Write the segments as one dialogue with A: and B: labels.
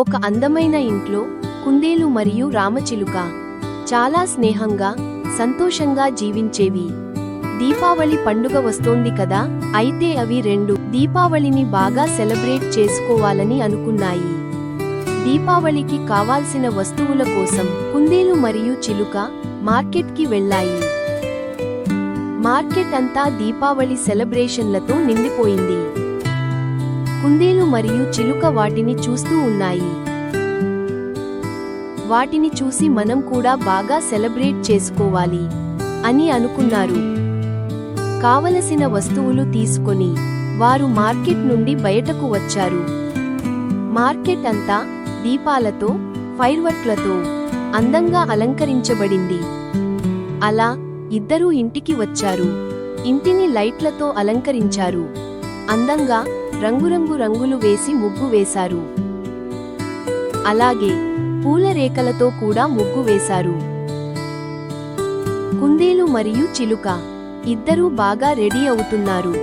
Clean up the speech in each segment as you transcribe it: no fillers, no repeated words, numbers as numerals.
A: ఒక అందమైన ఇంట్లో కుందేలు మరియు రామచిలుక చాలా స్నేహంగా సంతోషంగా జీవించేవి. దీపావళి పండుగ వస్తోంది కదా, అయితే అవి రెండు దీపావళిని బాగా సెలబ్రేట్ చేసుకోవాలని అనుకున్నాయి. దీపావళికి కావాల్సిన వస్తువుల కోసం కుందేలు మరియు చిలుక మార్కెట్కి వెళ్ళాయి. మార్కెట్ అంతా దీపావళి సెలబ్రేషన్లతో నిండిపోయింది. కుందేలు మరియు చిలుక వాటిని చూస్తూ ఉన్నాయి. వాటిని చూసి మనం కూడా బాగా సెలబ్రేట్ చేసుకోవాలి అని అనుకున్నారు. కావలసిన వస్తువులు తీసుకొని వారు మార్కెట్ నుండి బయటకు వచ్చారు. మార్కెట్ అంతా దీపాలతో ఫైర్వర్క్లతో అందంగా అలంకరించబడింది. అలా ఇద్దరూ ఇంటికి వచ్చారు. ఇంటిని లైట్లతో అలంకరించారు. అందంగా రంగులు వేసి ముగ్గు వేశారు. అలాగే పూల రేఖలతో కూడా ముగ్గు వేశారు. కుందేలు మరియు చిలుక ఇద్దరూ బాగా రెడీ అవుతున్నారు.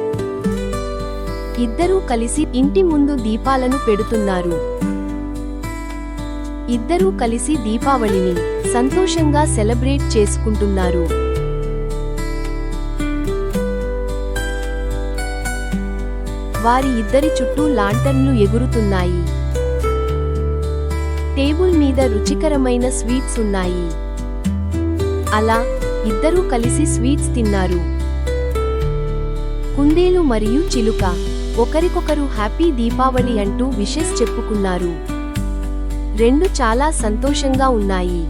A: ఇద్దరూ కలిసి ఇంటి ముందు దీపాలను పెడుతున్నారు. ఇద్దరూ కలిసి దీపావళిని సంతోషంగా సెలబ్రేట్ చేసుకుంటున్నారు. వారి ఇద్దరి చుట్టూ లాంటర్న్లు ఎగురుతున్నాయి. టేబుల్ మీద రుచికరమైన స్వీట్స్ ఉన్నాయి. అలా ఇద్దరూ కలిసి స్వీట్స్ తిన్నారు. కుందేలు మరియు చిలుక ఒకరికొకరు హ్యాపీ దీపావళి అంటూ విషెస్ చెప్పుకున్నారు. రెండు చాలా సంతోషంగా ఉన్నాయి.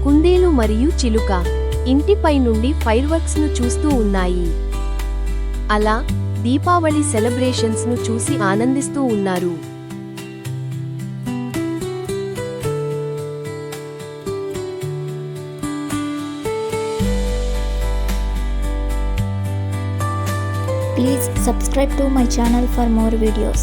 A: కుందేలు మరియు చిలుక ఇంటిపై నుండి ఫైర్వర్క్స్ ను చూస్తూ ఉన్నాయి. అలా దీపావళి సెలబ్రేషన్స్ ను చూసి ఆనందిస్తూ ఉన్నారు.
B: Please subscribe to my channel for more videos.